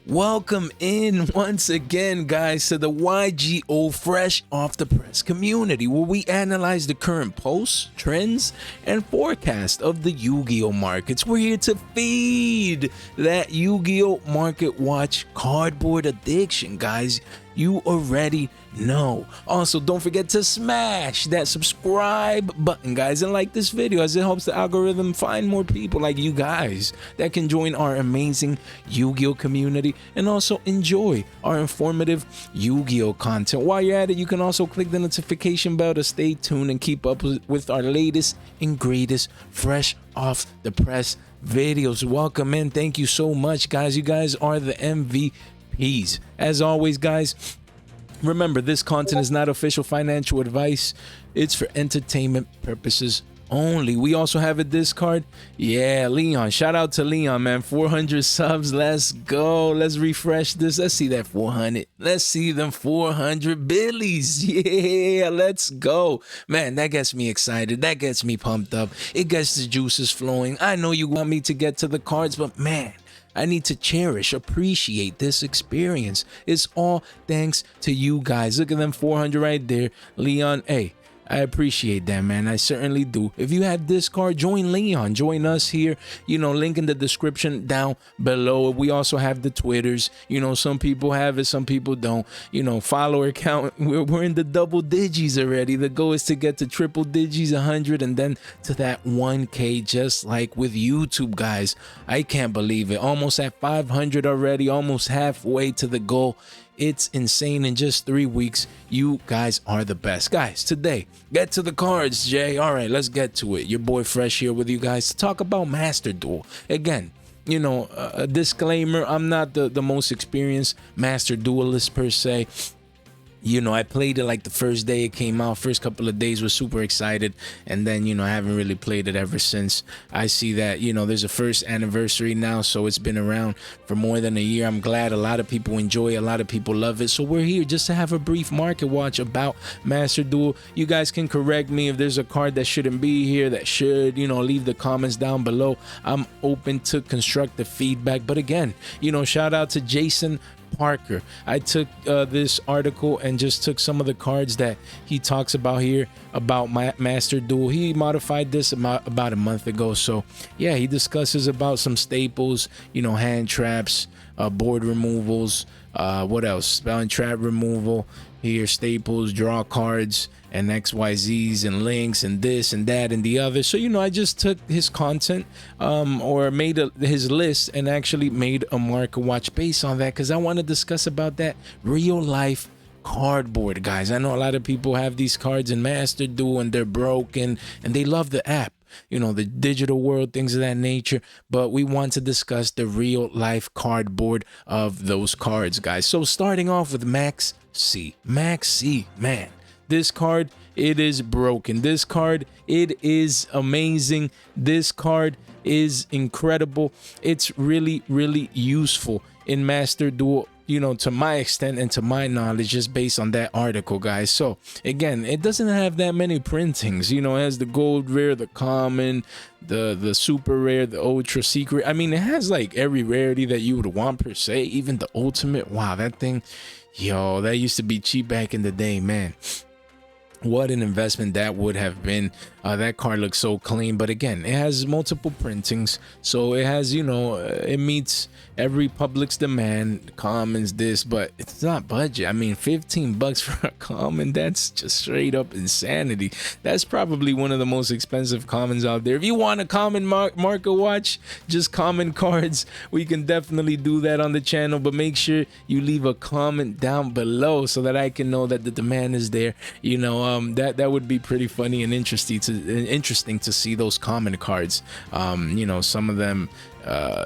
Welcome in once again, guys, to the YuGiOh Fresh Off the Press community, where we analyze the current posts, trends, and forecast of the Yu-Gi-Oh markets. We're here to feed that Yu-Gi-Oh market watch cardboard addiction, guys. You already know. Also, don't forget to smash that subscribe button, guys, and like this video, as it helps the algorithm find more people like you guys that can join our amazing Yu-Gi-Oh community and also enjoy our informative Yu-Gi-Oh content. While you're at it, you can also click the notification bell to stay tuned and keep up with our latest and greatest fresh off the press videos. Welcome in. Thank you so much, guys. You guys are the MVPs. As always, guys, remember, this content is not official financial advice. It's for entertainment purposes only. We also have a discard. Yeah, Leon. Shout out to Leon, man. 400 subs. Let's go. Let's refresh this. Let's see that 400. Let's see them 400 billies. Yeah, let's go. Man, that gets me excited. That gets me pumped up. It gets the juices flowing. I know you want me to get to the cards, but man, I need to cherish, appreciate this experience. It's all thanks to you guys. Look at them 400 right there. Leon, hey, I appreciate that, man. I certainly do. If you have this card, join Leon. Join us here. You know, link in the description down below. We also have the Twitters. You know, some people have it, some people don't. You know, follower count, we're in the double digits already. The goal is to get to triple digits, 100, and then to that 1K, just like with YouTube, guys. I can't believe it. Almost at 500 already, almost halfway to the goal. It's insane. In just 3 weeks, you guys are the best. Guys, today, get to the cards, Jay. All right, let's get to it. Your boy Fresh here with you guys to talk about Master Duel. Again, you know, a disclaimer, I'm not the most experienced Master Duelist per se. You know, I played it like the first day it came out. First couple of days was super excited. And then, you know, I haven't really played it ever since. I see that, you know, there's a first anniversary now. So it's been around for more than a year. I'm glad a lot of people enjoy it. A lot of people love it. So we're here just to have a brief market watch about Master Duel. You guys can correct me if there's a card that shouldn't be here, that should, you know, leave the comments down below. I'm open to constructive feedback. But again, you know, shout out to Jason Parker. I took this article and just took some of the cards that he talks about here about my Master Duel. He modified this about a month ago. So yeah, he discusses about some staples, you know, hand traps, board removals, what else, spell and trap removal here, staples, draw cards, and XYZs and links and this and that and the other. So, you know, I just took his content or made his list and actually made a market watch based on that, because I want to discuss about that real life cardboard, guys. I know a lot of people have these cards in Master Duel and they're broken and they love the app, you know, the digital world, things of that nature. But we want to discuss the real life cardboard of those cards, guys. So starting off with Max C. Max C, man. This card, it is broken. This card, it is amazing. This card is incredible. It's really, really useful in Master Duel, you know, to my extent and to my knowledge, just based on that article, guys. So again, it doesn't have that many printings. You know, it has the gold rare, the common, the super rare, the ultra secret. I mean, it has like every rarity that you would want per se, even the ultimate. Wow, that thing, yo, that used to be cheap back in the day, man. What an investment that would have been. That card looks so clean, but again, it has multiple printings, so it has, you know, it meets every public's demand. Commons this, but it's not budget. I mean, 15 bucks for a common, that's just straight up insanity. That's probably one of the most expensive commons out there. If you want a common market watch, just common cards, we can definitely do that on the channel, but make sure you leave a comment down below so that I can know that the demand is there. You know, that would be pretty funny and interesting to see those common cards. You know, some of them,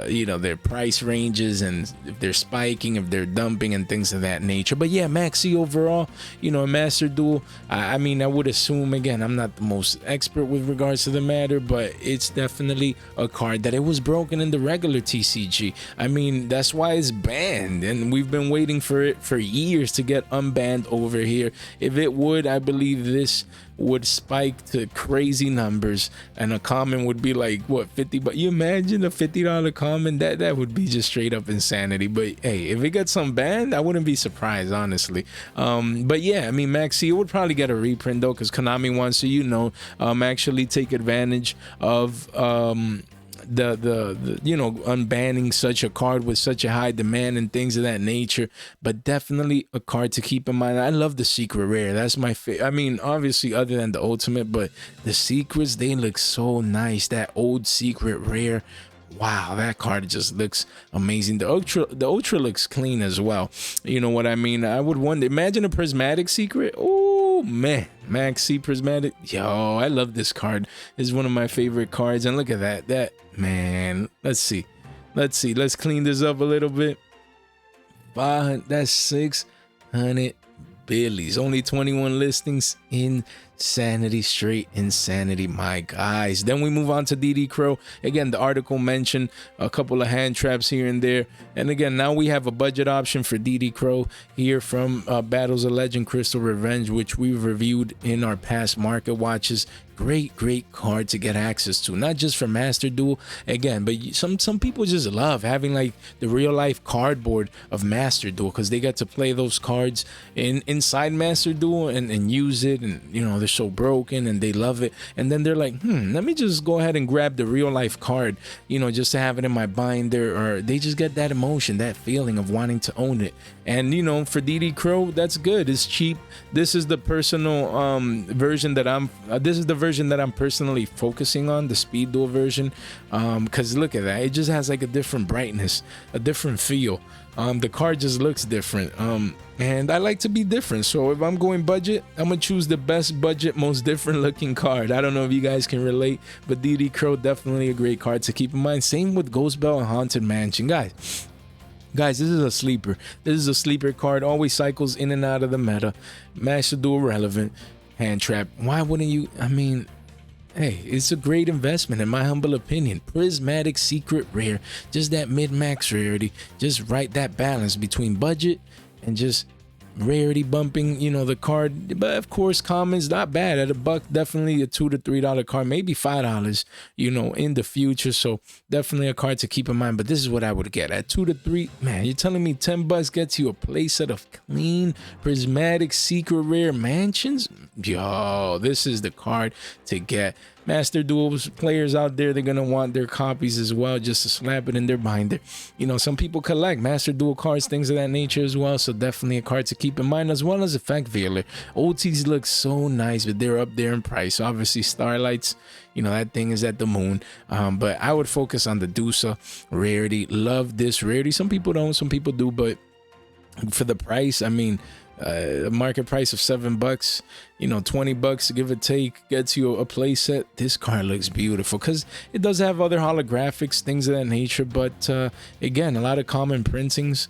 you know, their price ranges and if they're spiking, if they're dumping and things of that nature. But yeah, Maxi overall, you know, Master Duel, I mean, I would assume, again, I'm not the most expert with regards to the matter, but it's definitely a card that it was broken in the regular TCG. I mean, that's why it's banned, and we've been waiting for it for years to get unbanned over here. If it would, I believe this would spike to crazy numbers, and a common would be like, what, 50? But you imagine a $50 $3 common, that would be just straight up insanity. But hey, if it gets some banned, I wouldn't be surprised, honestly. But yeah, I mean, Maxi would probably get a reprint though, because Konami wants to, you know, actually take advantage of the you know, unbanning such a card with such a high demand and things of that nature. But definitely a card to keep in mind. I love the secret rare. That's my favorite. I mean, obviously other than the ultimate, but the secrets, they look so nice. That old secret rare, wow, that card just looks amazing. The ultra looks clean as well. You know what I mean? I would wonder, imagine a prismatic secret. Oh man, Maxi prismatic. Yo, I love this card. It's one of my favorite cards. And look at that man. Let's see, let's clean this up a little bit. 500, that's 600 billies. Only 21 listings. Insanity, straight insanity, my guys. Then we move on to DD Crow. Again, the article mentioned a couple of hand traps here and there. And again, now we have a budget option for DD Crow here from Battles of Legend Crystal Revenge, which we've reviewed in our past market watches. Great card to get access to, not just for Master Duel again, but some people just love having like the real life cardboard of Master Duel, because they get to play those cards inside Master Duel and use it, and you know, they're so broken and they love it, and then they're like, let me just go ahead and grab the real life card, you know, just to have it in my binder, or they just get that emotion, that feeling of wanting to own it. And you know, for DD Crow, that's good. It's cheap. This is the personal version that I'm personally focusing on, the Speed Duel version, because look at that, it just has like a different brightness, a different feel. The card just looks different, and I like to be different, so if I'm going budget, I'm gonna choose the best budget, most different looking card. I don't know if you guys can relate, but DD Crow, definitely a great card to keep in mind. Same with Ghostbel and Haunted Mansion. Guys, this is a sleeper. This is a sleeper card, always cycles in and out of the meta. Master Duel relevant. Hand trap. Why wouldn't you? I mean, hey, it's a great investment in my humble opinion. Prismatic secret rare. Just that mid-max rarity. Just right, that balance between budget and just rarity bumping, you know, the card. But of course, commons not bad at $1. Definitely a $2 to $3 card, maybe $5, you know, in the future. So definitely a card to keep in mind. But this is what I would get at $2 to $3. Man, you're telling me $10 gets you a playset of clean prismatic secret rare mansions? Yo, this is the card to get. Master Duels players out there, they're gonna want their copies as well, just to slap it in their binder. You know, some people collect Master Duel cards, things of that nature as well, so definitely a card to keep in mind, as well as Effect Veiler. OTs look so nice, but they're up there in price. Obviously Starlights, you know, that thing is at the moon, but I would focus on the Dusa rarity. Love this rarity. Some people don't, some people do, but for the price, I mean, a market price of $7, you know, $20 give or take, gets you a play set. This card looks beautiful because it does have other holographics, things of that nature, but again, a lot of common printings,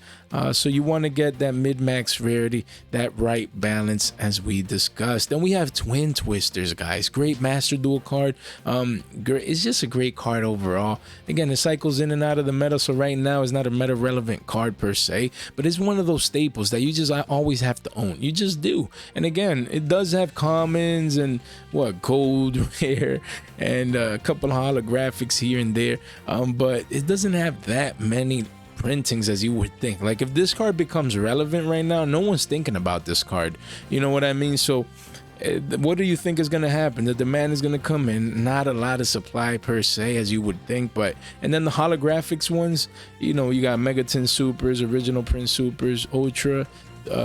so you want to get that mid-max rarity, that right balance, as we discussed. Then we have Twin Twisters, guys. Great Master Duel card. It's just a great card overall. Again, it cycles in and out of the meta, so right now it's not a meta relevant card per se, but it's one of those staples that you just always have to own. You just do. And again, it does have commons and what, gold rare and a couple of holographics here and there, but it doesn't have that many printings as you would think. Like if this card becomes relevant right now, no one's thinking about this card, you know what I mean? So what do you think is going to happen? The demand is going to come in, not a lot of supply per se as you would think, but and then the holographics ones, you know, you got Megaton Supers, Original Print Supers, Ultra,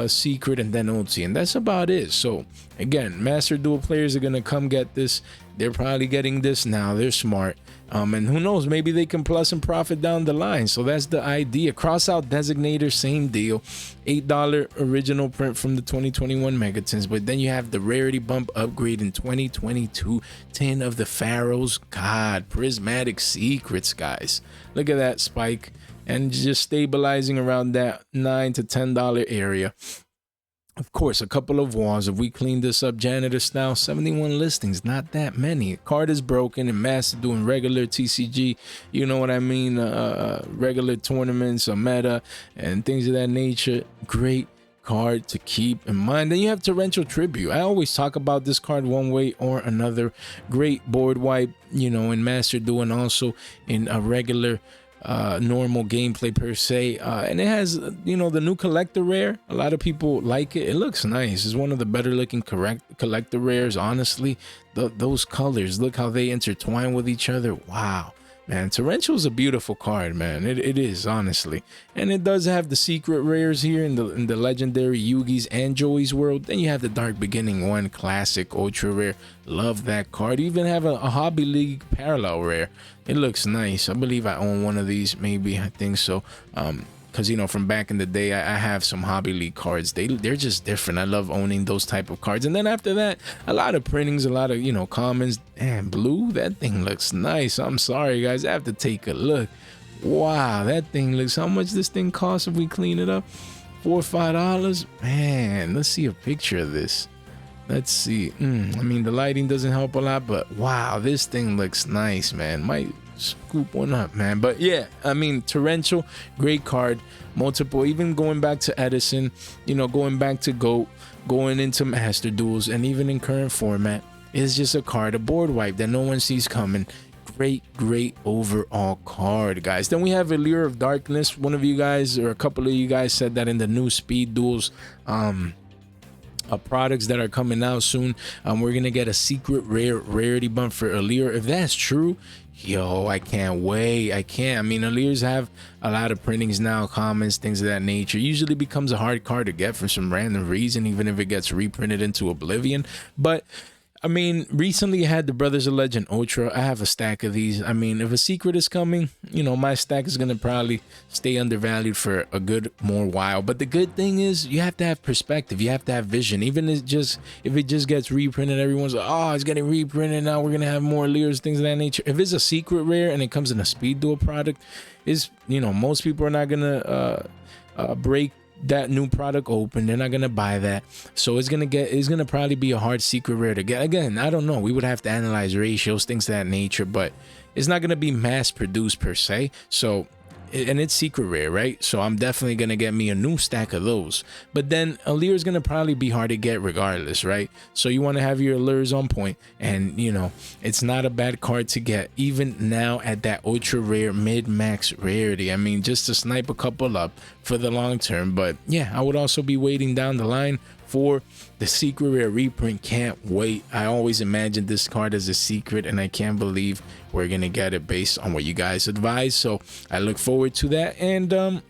Secret, and then Ulti, and that's about it. So again, Master Duel players are gonna come get this. They're probably getting this now. They're smart, and who knows, maybe they can plus and profit down the line. So that's the idea. Cross out Designator, same deal, $8 original print from the 2021 Megatons, but then you have the rarity bump upgrade in 2022, 10 of the Pharaohs. God, prismatic secrets, guys. Look at that spike, and just stabilizing around that $9 to $10 area. Of course, a couple of walls. If we clean this up janitor style, 71 listings, not that many. Card is broken and Master doing regular TCG, you know what I mean, regular tournaments, a meta, and things of that nature. Great card to keep in mind. Then you have Torrential Tribute. I always talk about this card one way or another. Great board wipe, you know, in Master Duel and also in a regular normal gameplay per se, and it has the new collector rare. A lot of people like it. It looks nice. It's one of the better looking collector rares, honestly. Those colors, look how they intertwine with each other. Wow, man, Torrential is a beautiful card, man. It is, honestly. And it does have the secret rares here in the legendary Yugi's and Joey's world. Then you have the Dark Beginning 1 classic ultra rare. Love that card. You even have a Hobby League parallel rare. It looks nice. I believe I own one of these, maybe. I think so. Because from back in the day, I have some Hobby League cards. They're just different. I love owning those type of cards. And then after that, a lot of printings, a lot of commons. And blue, that thing looks nice. I'm sorry, guys, I have to take a look. Wow, that thing looks. How much this thing costs if we clean it up? $4 or $5. Man, let's see a picture of this. Let's see. I mean, the lighting doesn't help a lot, but wow, this thing looks nice, man. Might scoop one up, man. But yeah, I mean, Torrential, great card. Multiple, even going back to Edison, going back to GOAT, going into Master Duels, and even in current format, is just a card, a board wipe that no one sees coming. Great overall card, guys. Then we have Allure of Darkness. One of you guys, or a couple of you guys, said that in the new Speed Duels products that are coming out soon, we're gonna get a secret rarity bump for Allure. If that's true, yo, I can't wait. I mean, Allures have a lot of printings now, commons, things of that nature. Usually becomes a hard card to get for some random reason, even if it gets reprinted into oblivion. But I mean, recently I had the Brothers of Legend Ultra. I have a stack of these. I mean, if a secret is coming, my stack is going to probably stay undervalued for a good more while. But the good thing is you have to have perspective. You have to have vision. Even if it just gets reprinted, everyone's like, oh, it's getting reprinted. Now we're going to have more Allures, things of that nature. If it's a secret rare and it comes in a Speed Duel product, most people are not going to break that new product open. They're not gonna buy that, so it's gonna probably be a hard secret rare to get. Again, I don't know, we would have to analyze ratios, things of that nature, but it's not gonna be mass produced per se. So, and it's secret rare, right? So I'm definitely gonna get me a new stack of those. But then Allure is gonna probably be hard to get regardless, right? So you want to have your Allures on point, and it's not a bad card to get even now at that ultra rare mid-max rarity. I mean, just to snipe a couple up for the long term. But yeah, I would also be waiting down the line for the secret rare reprint. Can't wait. I always imagined this card as a secret, and I can't believe we're gonna get it based on what you guys advise. So I look forward to that. And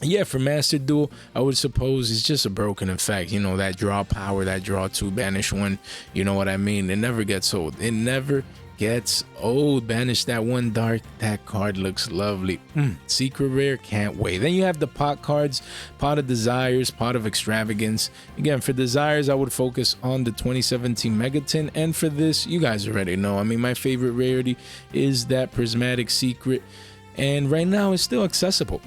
yeah, for Master Duel, I would suppose it's just a broken effect. That draw power, that draw 2, banish 1. You know what I mean? It never gets old. It never gets old. Banish that 1 dark. That card looks lovely. Secret rare, can't wait. Then you have the pot cards, Pot of Desires, Pot of Extravagance. Again, for Desires, I would focus on the 2017 Megaton, and for this, you guys already know, I mean, my favorite rarity is that Prismatic Secret, and right now it's still accessible.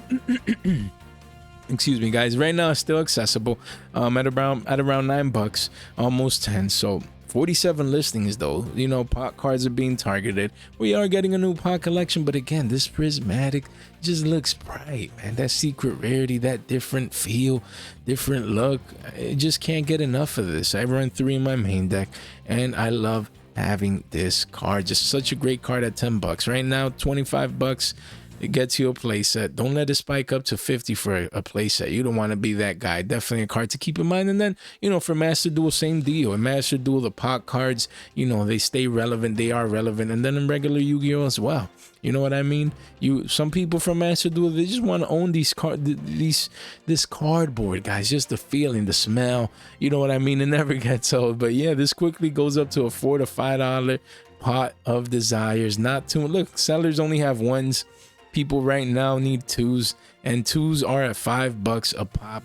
Excuse me, guys. Right now it's still accessible at around $9, almost 10. So 47 listings though. Pot cards are being targeted. We are getting a new pot collection, but again, this Prismatic just looks bright, man. That secret rarity, that different feel, different look. I just can't get enough of this. I run 3 in my main deck, and I love having this card. Just such a great card at $10 right now. $25. It gets you a playset. Don't let it spike up to 50 for a playset. You don't want to be that guy. Definitely a card to keep in mind. And then, for Master Duel, same deal. In Master Duel, the pot cards, they stay relevant. They are relevant. And then in regular Yu-Gi-Oh as well. You know what I mean? Some people from Master Duel, they just want to own this cardboard, guys. Just the feeling, the smell. You know what I mean? It never gets old. But yeah, this quickly goes up to a $4 to $5 Pot of Desires. Not too. Look, sellers only have 1s. People right now need 2s, and 2s are at $5 a pop.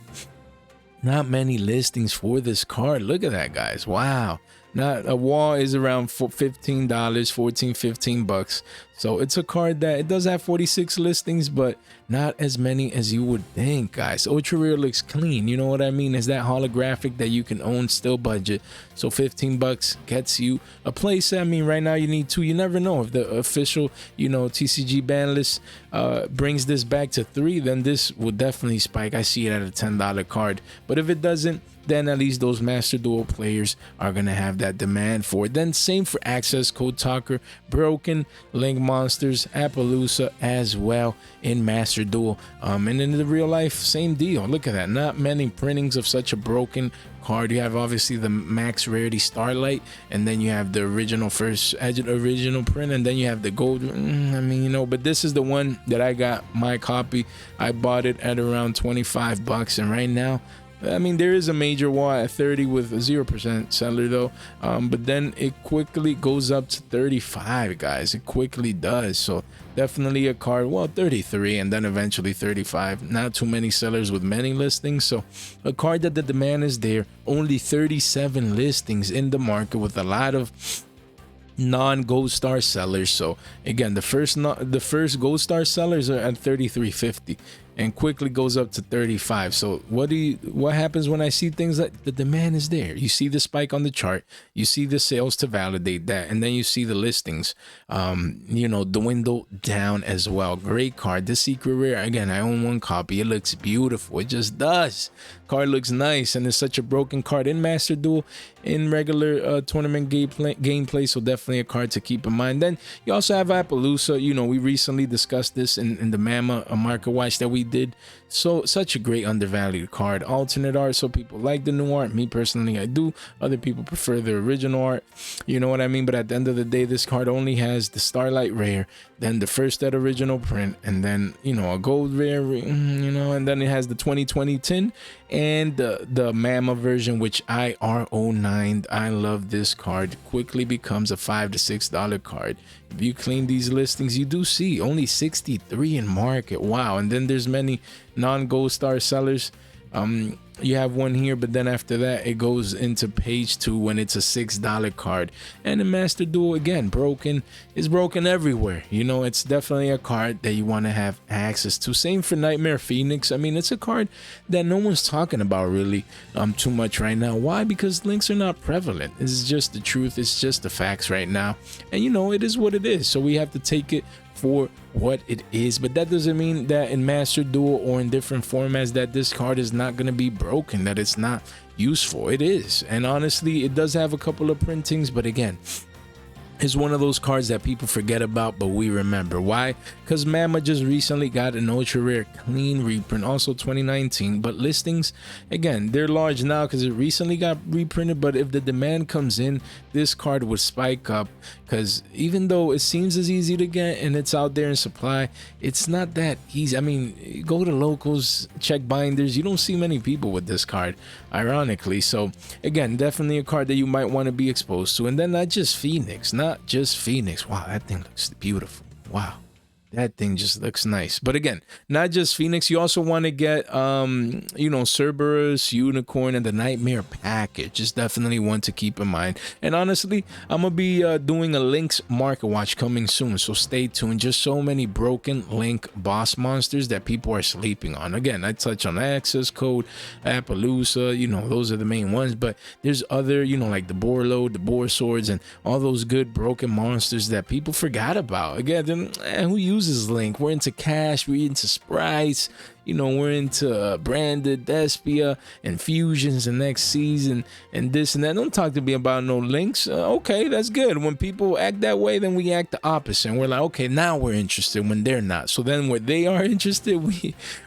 Not many listings for this card. Look at that, guys. Wow. Not a wall is around $15, $14-15. So it's a card that it does have 46 listings, but not as many as you would think, guys. Ultra rare looks clean. You know what I mean? Is that holographic that you can own, still budget. So $15 gets you a playset. I mean, right now you need 2. You never know if the official, TCG Banlist brings this back to 3, then this will definitely spike. I see it at a $10 card. But if it doesn't, then at least those Master Duel players are going to have that demand for it. Then same for Access Code Talker, Broken, Link monsters, Appaloosa as well in Master Duel. And in the real life, same deal. Look at that. Not many printings of such a broken card. You have obviously the max rarity Starlight, and then you have the original original print, and then you have the gold. I mean, you know, but this is the one that I got my copy. I bought it at around 25 bucks, and right now, I mean, there is a major wall at 30 with a 0% seller though, but then it quickly goes up to 35, guys. It quickly does. So definitely a card, well, 33 and then eventually 35. Not too many sellers with many listings. So a card that the demand is there. Only 37 listings in the market with a lot of non-gold star sellers. So again, the first gold star sellers are at 33.50 and quickly goes up to 35. So what happens when I see things like the demand is there? You see the spike on the chart, you see the sales to validate that, and then you see the listings you know, dwindle down as well. Great card. The secret rare, again, I own one copy. It looks beautiful. It just does. Card looks nice, and it's such a broken card in Master Duel, in regular tournament gameplay. So definitely a card to keep in mind. Then you also have Appaloosa. You know, we recently discussed this in the Mama market watch that we did. So such a great undervalued card. Alternate art, so people like the new art. Me personally, I do. Other people prefer the original art, you know what I mean? But at the end of the day, this card only has the Starlight rare, then the first that original print, and then, you know, a gold rare, you know, and then it has the 2020 tin and the Mama version, which I R09. I love this card. Quickly becomes a $5 to $6 card. If you clean these listings, you do see only 63 in market. Wow. And then there's many non-gold star sellers. You have one here, but then after that it goes into page 2 when it's a $6 card. And the Master Duel, again, broken is broken everywhere. You know, it's definitely a card that you want to have access to. Same for Nightmare Phoenix. I mean, it's a card that no one's talking about really too much right now. Why? Because links are not prevalent. It's just the truth. It's just the facts right now, and you know, it is what it is. So we have to take it for what it is. But that doesn't mean that in Master Duel or in different formats that this card is not going to be broken, that it's not useful. It is. And honestly, it does have a couple of printings, but again, it's one of those cards that people forget about, but we remember. Why? Because Mama just recently got an ultra rare clean reprint, also 2019. But listings, again, they're large now because it recently got reprinted. But if the demand comes in, this card would spike up, because even though it seems as easy to get and it's out there in supply, it's not that easy. I mean, go to locals, check binders, you don't see many people with this card, ironically. So again, definitely a card that you might want to be exposed to. And then not just Phoenix. Wow, that thing looks beautiful. Wow, that thing just looks nice. But again, not just Phoenix, you also want to get you know, Cerberus, Unicorn, and the Nightmare package. Just definitely one to keep in mind. And honestly, I'm gonna be doing a links market watch coming soon, so stay tuned. Just so many broken link boss monsters that people are sleeping on. Again, I touch on access code, Appaloosa, you know, those are the main ones, but there's other, you know, like the Boar Load, the Boar Swords, and all those good broken monsters that people forgot about. Again, then, who uses link? We're into cash, we're into sprites, you know, we're into branded Despia and fusions and XCs and this and that. Don't talk to me about no links. Okay, that's good. When people act that way, then we act the opposite, and we're like, okay, now we're interested when they're not. So then when they are interested,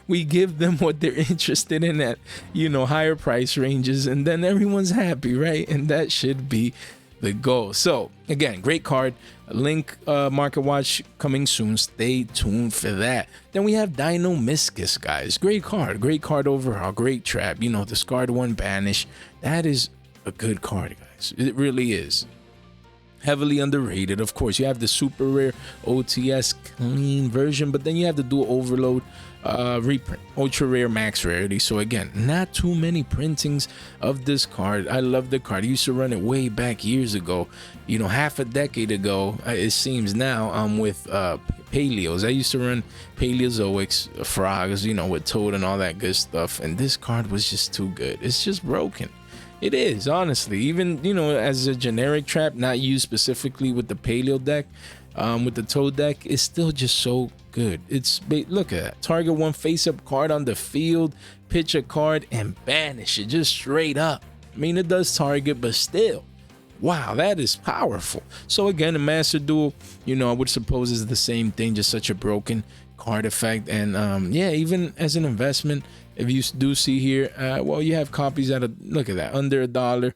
we give them what they're interested in at, you know, higher price ranges, and then everyone's happy, right? And that should be the goal. So again, great card. Link market watch coming soon. Stay tuned for that. Then we have Dino Miscus, guys. Great card overall. Great trap. You know, discard one, banish. That is a good card, guys. It really is. Heavily underrated. Of course, you have the super rare OTS clean version, but then you have the dual overload reprint, ultra rare max rarity. So again, not too many printings of this card. I love the card. I used to run it way back years ago, you know, half a decade ago, it seems now. With Paleos, I used to run Paleozoics, frogs, you know, with Toad and all that good stuff, and this card was just too good. It's just broken. It is, honestly. Even, you know, as a generic trap, not used specifically with the Paleo deck, with the Toad deck, it's still just so good. It's, look at that. Target one face-up card on the field, pitch a card, and banish it just straight up. I mean, it does target, but still, Wow, that is powerful. So again, a Master Duel, you know, I would suppose is the same thing, just such a broken card effect. And yeah, even as an investment, if you do see here, well, you have copies at look at that, under $1.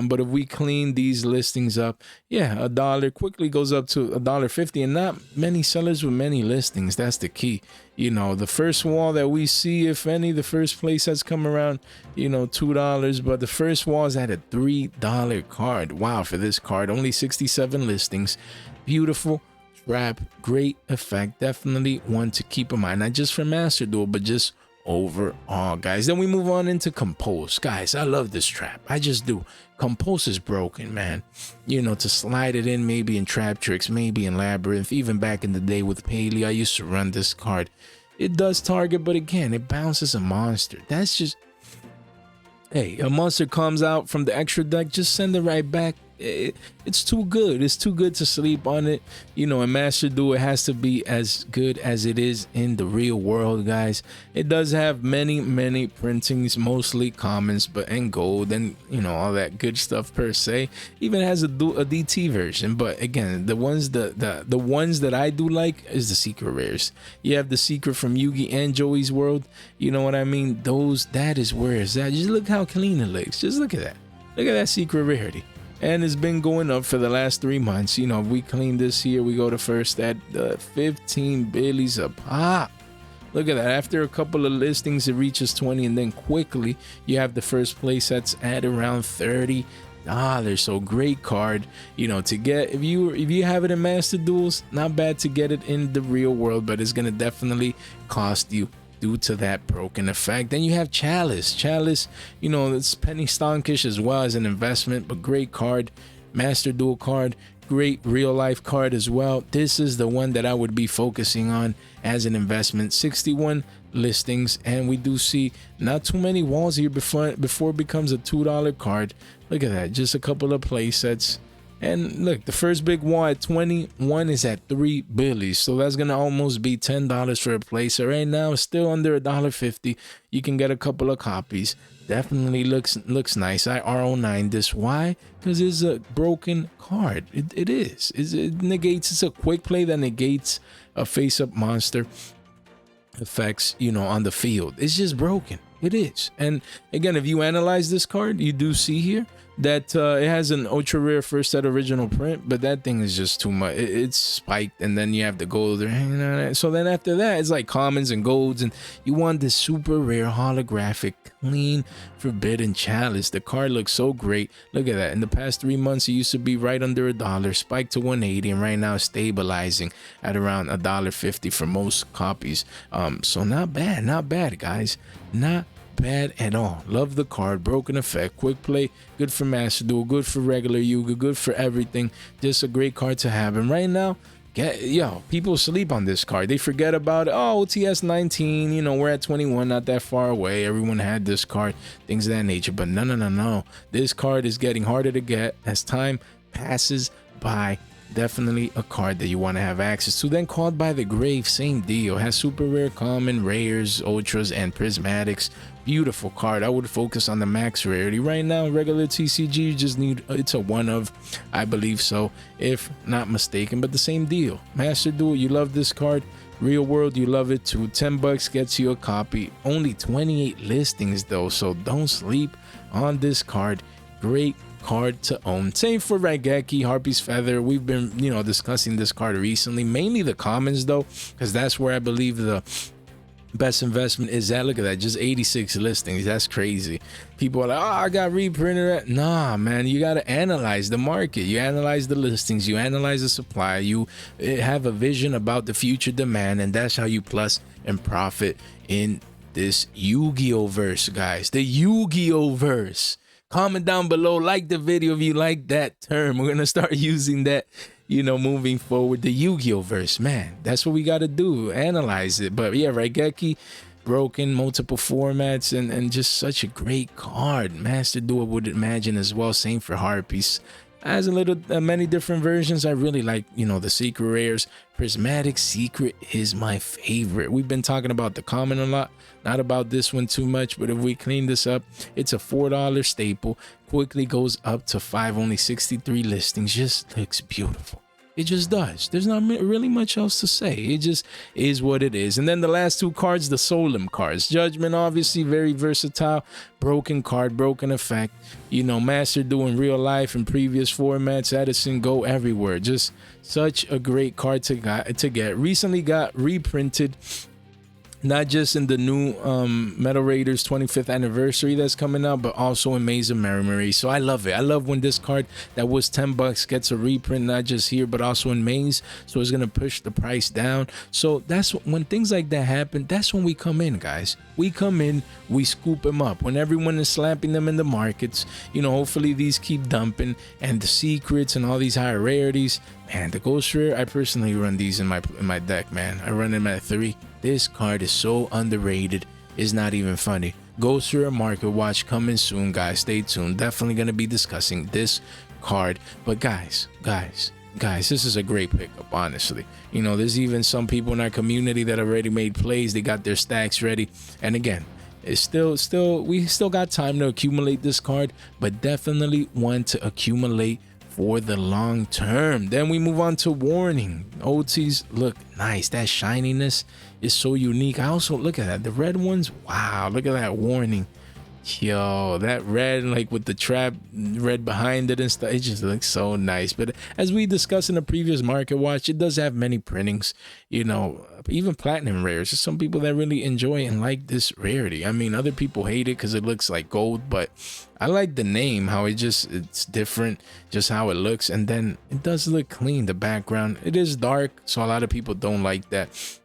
But if we clean these listings up, yeah, $1 quickly goes up to $1.50, and not many sellers with many listings. That's the key. You know, the first wall that we see, if any, the first place has come around, you know, $2, but the first wall is at a $3 card. Wow, for this card, only 67 listings. Beautiful trap, great effect. Definitely one to keep in mind, not just for Master Duel, but just overall, guys. Then we move on into Compose. Guys, I love this trap. I just do. Compose is broken, man. You know, to slide it in, maybe in Trap Tricks, maybe in Labyrinth. Even back in the day with Paley, I used to run this card. It does target, but again, it bounces a monster. That's just, hey, a monster comes out from the extra deck, just send it right back. It's too good. It's too good to sleep on it. You know, in Master Duel, it has to be as good as it is in the real world, guys. It does have many printings, mostly commons, but in gold and, you know, all that good stuff per se. Even has a DT version, but again, the ones that I do like is the secret rares. You have the secret from Yugi and Joey's World. You know what I mean? That is where it's at. Just look how clean it looks. Just look at that. Look at that secret rarity. And it's been going up for the last 3 months. You know, if we clean this here, we go to first at 15 billies a pop. Look at that. After a couple of listings, it reaches 20, and then quickly you have the first place that's at around $30. So great card, you know, to get. If you have it in Master Duels, not bad to get it in the real world, but it's gonna definitely cost you due to that broken effect. Then you have Chalice. Chalice, you know, it's penny stonkish as well as an investment, but great card. Master Duel card, great real life card as well. This is the one that I would be focusing on as an investment. 61 listings, and we do see not too many walls here before it becomes a $2 card. Look at that, just a couple of play sets. And look, the first big wall at 21 is at 3 billies. So that's going to almost be $10 for a place. So right now, it's still under $1.50. You can get a couple of copies. Definitely looks nice. I R09 this. Why? Because it's a broken card. It is. It negates. It's a quick play that negates a face-up monster effects, you know, on the field. It's just broken. It is. And again, if you analyze this card, you do see here that it has an ultra rare first set original print, but that thing is just too much. It's spiked, and then you have the gold. So then after that, it's like commons and golds, and you want this super rare holographic clean forbidden Chalice. The card looks so great. Look at that. In the past 3 months, it used to be right under $1, spiked to 180, and right now it's stabilizing at around $1.50 for most copies. So not bad, guys. Not bad at all. Love the card. Broken effect, quick play, good for Master Duel, good for regular Yuga, good for everything. Just a great card to have. And right now, people sleep on this card. They forget about it. Oh, OTS 19, you know, we're at 21, not that far away. Everyone had this card, things of that nature. But no. This card is getting harder to get as time passes by. Definitely a card that you want to have access to. Then Called by the Grave, same deal. Has super rare, common, rares, ultras, and prismatics. Beautiful card. I would focus on the max rarity. Right now, regular TCG, you just need, it's a one of, I believe so, if not mistaken. But the same deal. Master Duel, you love this card. Real world, you love it too. $10 gets you a copy. Only 28 listings though, so don't sleep on this card. Great card to own. Same for Ragaki Harpy's Feather. We've been, you know, discussing this card recently, mainly the commons though, because that's where I believe the best investment is at. Look at that, just 86 listings. That's crazy. People are like, oh, I got reprinted. Nah, man, you got to analyze the market. You analyze the listings, you analyze the supply, you have a vision about the future demand, and that's how you plus and profit in this Yu-Gi-Oh verse, guys. The Yu-Gi-Oh verse. Comment down below, like the video if you like that term. We're gonna start using that, you know, moving forward. The Yu-Gi-Oh verse, man, that's what we gotta do, analyze it. But yeah, Ragaki, broken, multiple formats, and just such a great card. Master Duel would imagine as well. Same for Harpies. has a little many different versions. I really like, you know, the secret rares. Prismatic Secret is my favorite. We've been talking about the common a lot, not about this one too much, but if we clean this up, it's a $4 staple, quickly goes up to 5, only 63 listings. Just looks beautiful. It just does. There's not really much else to say. It just is what it is. And then the last two cards, the Solemn cards. Judgment, obviously, very versatile. Broken card, broken effect. You know, Master Duel in real life and previous formats. Edison, go everywhere. Just such a great card to get. Recently got reprinted. Not just in the new Metal Raiders 25th anniversary that's coming out, but also in Maze of Memory. So I love it. I love when this card that was $10 gets a reprint, not just here, but also in Maze. So it's going to push the price down. So that's when things like that happen. That's when we come in, guys. We come in, we scoop them up. When everyone is slapping them in the markets, you know, hopefully these keep dumping. And the secrets and all these higher rarities. Man, the Ghost Rare, I personally run these in my deck, man. I run them at 3. This card is so underrated. It's not even funny. Ghost Rare Market Watch coming soon, guys. Stay tuned. Definitely going to be discussing this card. But guys, this is a great pickup, honestly. You know, there's even some people in our community that already made plays. They got their stacks ready. And again, it's we still got time to accumulate this card, but definitely want to accumulate for the long term. Then we move on to Warning. OTs look nice. That shininess is so unique. I also look at that, the red ones. Wow, look at that Warning. Yo, that red, like with the trap red behind it and stuff, it just looks so nice. But as we discussed in the previous market watch, it does have many printings, you know, even platinum rares. There's some people that really enjoy and like this rarity. I mean, other people hate it because it looks like gold, but I like the name, how it's different, just how it looks. And then it does look clean, the background. It is dark, so a lot of people don't like that.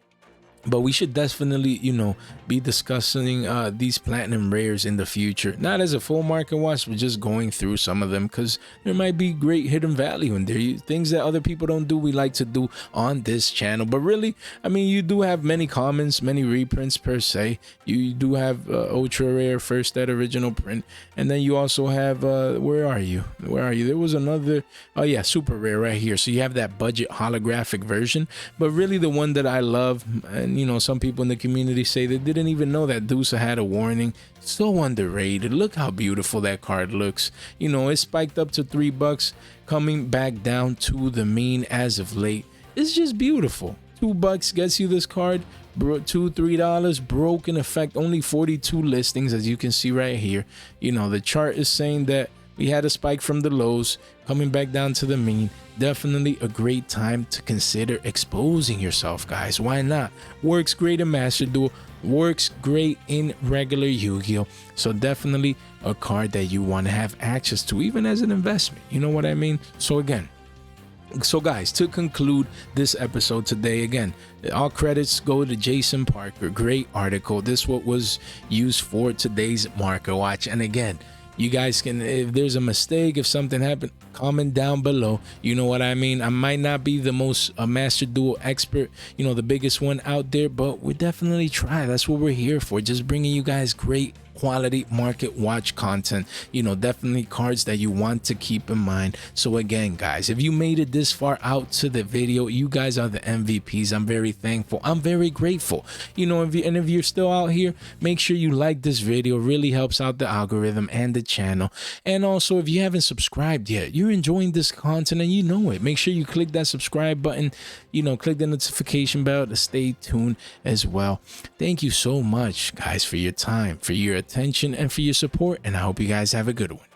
But we should definitely, you know, be discussing these platinum rares in the future. Not as a full market watch, but just going through some of them, because there might be great hidden value in there. Things that other people don't do, we like to do on this channel. But really, I mean, you do have many commons, many reprints per se. You do have ultra rare, first that original print. And then you also have, where are you? There was another, oh yeah, super rare right here. So you have that budget holographic version. But really the one that I love, and you know, some people in the community say they didn't even know that Dusa had a Warning. So underrated. Look how beautiful that card looks. You know, it spiked up to $3, coming back down to the mean as of late. It's just beautiful. $2 gets you this card. $2-3 broken effect, only 42 listings, as you can see right here. You know, the chart is saying that we had a spike from the lows, coming back down to the mean. Definitely a great time to consider exposing yourself, guys. Why not? Works great in Master Duel, works great in regular Yu-Gi-Oh. So definitely a card that you want to have access to, even as an investment. You know what I mean? So guys, to conclude this episode today, again, all credits go to Jason Parker. Great article. This what was used for today's market watch. And again, you guys can, if there's a mistake, if something happened, comment down below. You know what I mean? I might not be the most Master Duel expert, you know, the biggest one out there, but we definitely try. That's what we're here for, just bringing you guys great quality market watch content. You know, definitely cards that you want to keep in mind. So again, guys, if you made it this far out to the video, you guys are the MVPs. I'm very thankful. I'm very grateful. You know, if you're still out here, make sure you like this video. It really helps out the algorithm and the channel. And also, if you haven't subscribed yet, you're enjoying this content and you know it, make sure you click that subscribe button. You know, click the notification bell to stay tuned as well. Thank you so much, guys, for your time, for your attention, and for your support, and I hope you guys have a good one.